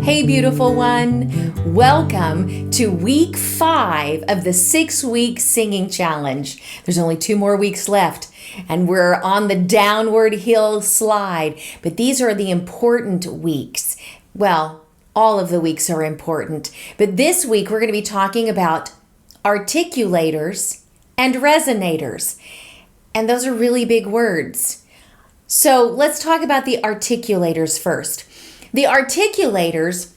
Hey, beautiful one. Welcome to week 5 of the 6-week singing challenge. There's only 2 more weeks left, and we're on the downward hill slide. But these are the important weeks. Well, all of the weeks are important. But this week, we're going to be talking about articulators and resonators. And those are really big words. So let's talk about the articulators first. The articulators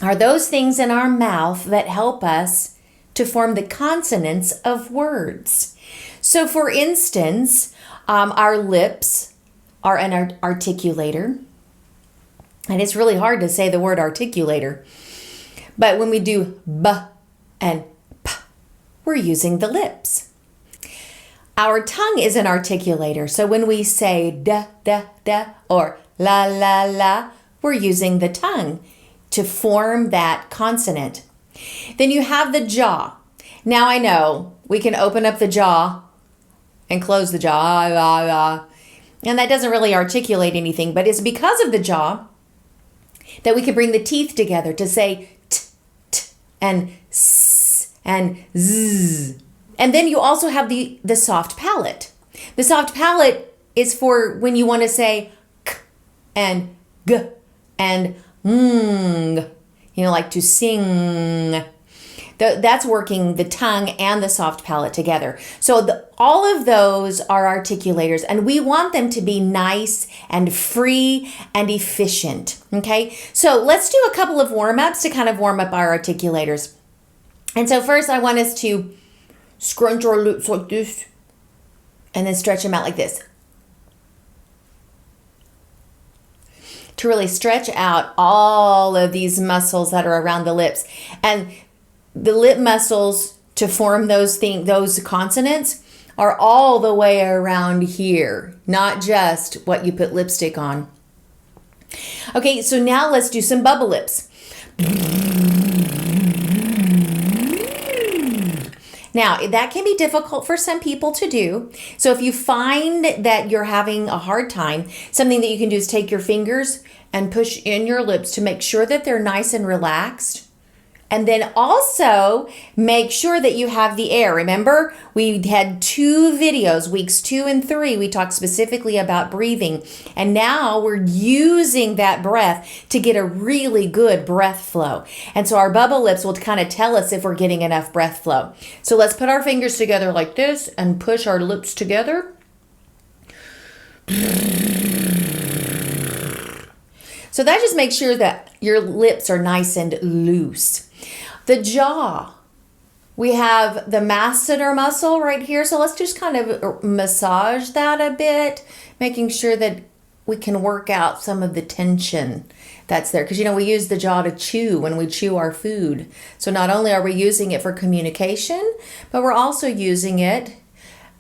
are those things in our mouth that help us to form the consonants of words. So for instance, our lips are an articulator. And it's really hard to say the word articulator. But when we do b and p, we're using the lips. Our tongue is an articulator. So when we say da, da, da, or la, la, la, we're using the tongue to form that consonant. Then you have the jaw. Now I know we can open up the jaw and close the jaw, and that doesn't really articulate anything, but it's because of the jaw that we can bring the teeth together to say t, t, and s, and z. And then you also have the soft palate. The soft palate is for when you want to say k and g and ng, like to sing. That's working the tongue and the soft palate together. So all of those are articulators, and we want them to be nice and free and efficient, okay? So let's do a couple of warm-ups to kind of warm up our articulators. And so first I want us to scrunch our lips like this, and then stretch them out like this. To really stretch out all of these muscles that are around the lips. And the lip muscles to form those consonants are all the way around here, not just what you put lipstick on. Okay, so now let's do some bubble lips. Now, that can be difficult for some people to do. So if you find that you're having a hard time, something that you can do is take your fingers and push in your lips to make sure that they're nice and relaxed. And then also make sure that you have the air. Remember, we had 2 videos, weeks 2 and 3. We talked specifically about breathing. And now we're using that breath to get a really good breath flow. And so our bubble lips will kind of tell us if we're getting enough breath flow. So let's put our fingers together like this and push our lips together. So that just makes sure that your lips are nice and loose. The jaw, we have the masseter muscle right here. So let's just kind of massage that a bit, making sure that we can work out some of the tension that's there. Because, we use the jaw to chew when we chew our food. So not only are we using it for communication, but we're also using it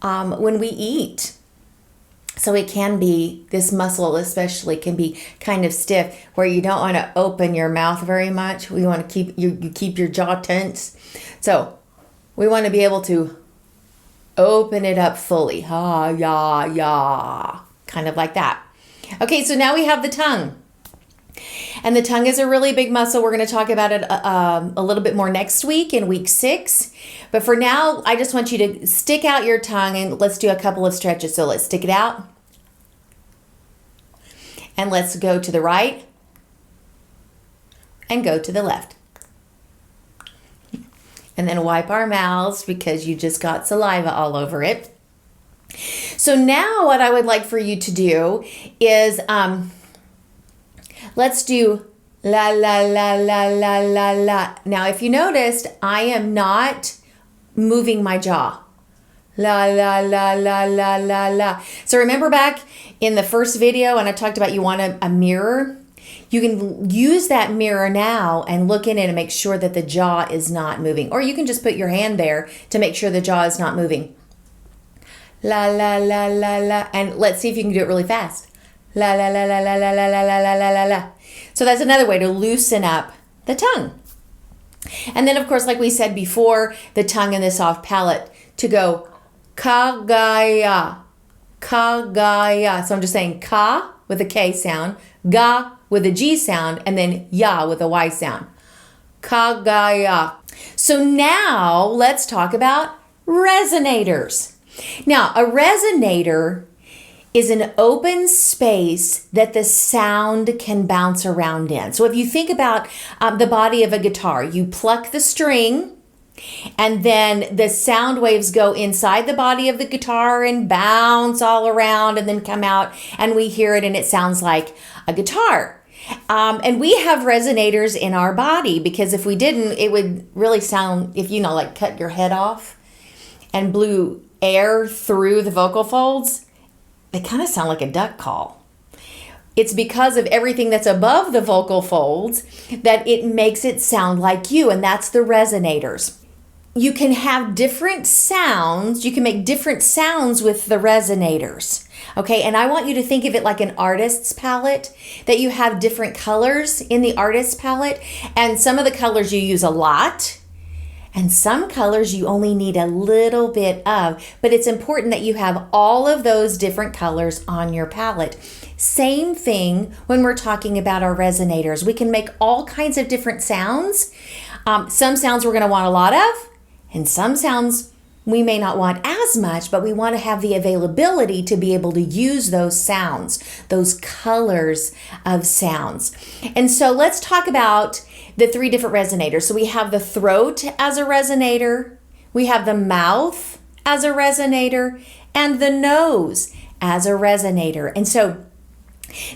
when we eat. So it can be, this muscle especially can be kind of stiff where you don't want to open your mouth very much. We want to keep your jaw tense. So we want to be able to open it up fully. Ha, ya, ya. Kind of like that. Okay, so now we have the tongue. And the tongue is a really big muscle. We're going to talk about it a little bit more next week in week 6. But for now, I just want you to stick out your tongue and let's do a couple of stretches. So let's stick it out. And let's go to the right and go to the left. And then wipe our mouths because you just got saliva all over it. So now what I would like for you to do is let's do la, la, la, la, la, la, la. Now, if you noticed, I am not moving my jaw. La, la, la, la, la, la, la. So remember back in the first video when I talked about you want a mirror? You can use that mirror now and look in it and make sure that the jaw is not moving. Or you can just put your hand there to make sure the jaw is not moving. La, la, la, la, la. And let's see if you can do it really fast. La, la, la, la, la, la, la, la, la, la, la, la. So that's another way to loosen up the tongue. And then, of course, like we said before, the tongue and the soft palate to go kagaya, kagaya. So I'm just saying ka with a K sound, ga, with a G sound, and then ya with a Y sound. Ka-ga-ya. So now let's talk about resonators. Now, a resonator is an open space that the sound can bounce around in. So if you think about the body of a guitar, you pluck the string, and then the sound waves go inside the body of the guitar and bounce all around and then come out, and we hear it and it sounds like a guitar. And we have resonators in our body, because if we didn't, it would really sound, if you know, like cut your head off and blew air through the vocal folds, they kind of sound like a duck call. It's because of everything that's above the vocal folds that it makes it sound like you, and that's the resonators. You can have different sounds. You can make different sounds with the resonators. Okay, and I want you to think of it like an artist's palette, that you have different colors in the artist's palette, and some of the colors you use a lot, and some colors you only need a little bit of, but it's important that you have all of those different colors on your palette. Same thing when we're talking about our resonators. We can make all kinds of different sounds. Some sounds we're going to want a lot of, and some sounds we may not want as much, but we want to have the availability to be able to use those sounds, those colors of sounds. And so let's talk about the three different resonators. So we have the throat as a resonator, we have the mouth as a resonator, and the nose as a resonator. And so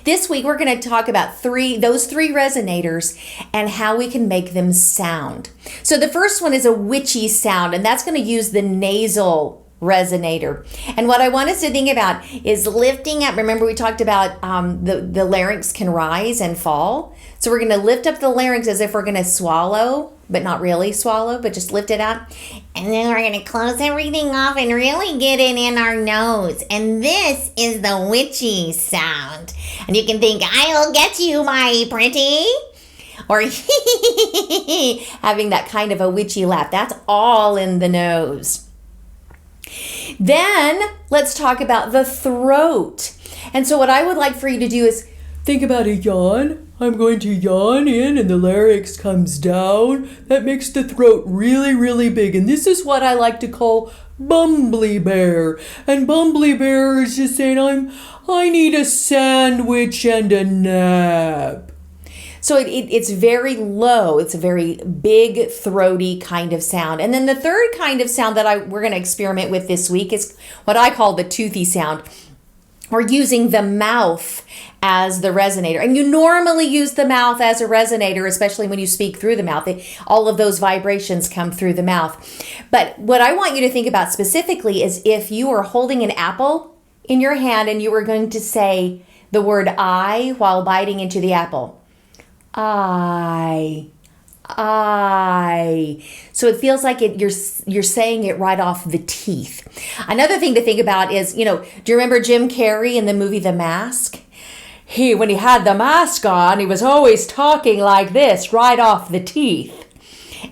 this week we're going to talk about those three resonators and how we can make them sound. So the first one is a witchy sound, and that's going to use the nasal resonator. And what I want us to think about is lifting up. Remember we talked about the larynx can rise and fall. So we're going to lift up the larynx as if we're going to swallow, but not really swallow, but just lift it up. And then we're going to close everything off and really get it in our nose. And this is the witchy sound. And you can think, I'll get you, my pretty. Or having that kind of a witchy laugh. That's all in the nose. Then let's talk about the throat. And so what I would like for you to do is think about a yawn. I'm going to yawn in and the larynx comes down. That makes the throat really, really big. And this is what I like to call Bumbly Bear. And Bumbly Bear is just saying, I need a sandwich and a nap. So it's very low. It's a very big, throaty kind of sound. And then the third kind of sound that we're going to experiment with this week is what I call the toothy sound. We're using the mouth as the resonator. And you normally use the mouth as a resonator, especially when you speak through the mouth. All of those vibrations come through the mouth. But what I want you to think about specifically is if you were holding an apple in your hand and you were going to say the word I while biting into the apple. I. So it feels like you're saying it right off the teeth. Another thing to think about is, do you remember Jim Carrey in the movie The Mask? When he had the mask on, he was always talking like this, right off the teeth.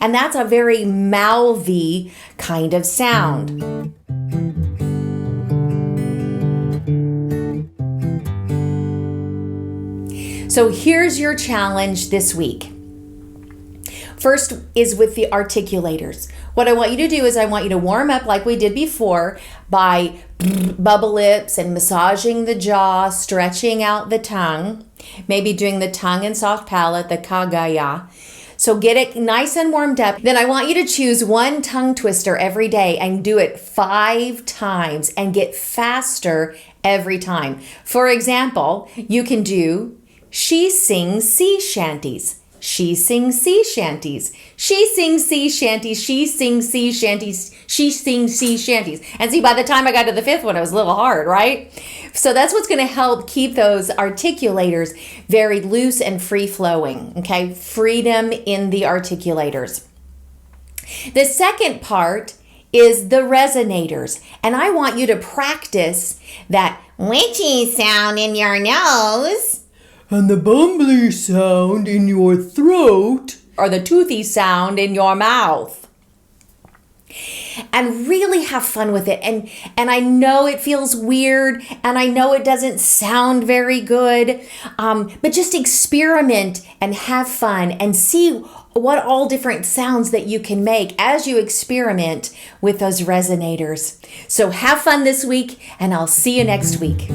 And that's a very mouthy kind of sound. So here's your challenge this week. First is with the articulators. What I want you to do is I want you to warm up like we did before by bubble lips and massaging the jaw, stretching out the tongue, maybe doing the tongue and soft palate, the kagaya. So get it nice and warmed up. Then I want you to choose one tongue twister every day and do it 5 times and get faster every time. For example, you can do she sings sea shanties. She sings sea shanties. She sings sea shanties. She sings sea shanties. She sings sea shanties. And see, by the time I got to the 5th one, it was a little hard, right? So that's what's going to help keep those articulators very loose and free-flowing, okay? Freedom in the articulators. The second part is the resonators. And I want you to practice that witchy sound in your nose. And the bumbly sound in your throat. Or the toothy sound in your mouth. and really have fun with it. And I know it feels weird, and I know it doesn't sound very good, but just experiment and have fun and see what all different sounds that you can make as you experiment with those resonators. So have fun this week, and I'll see you next week.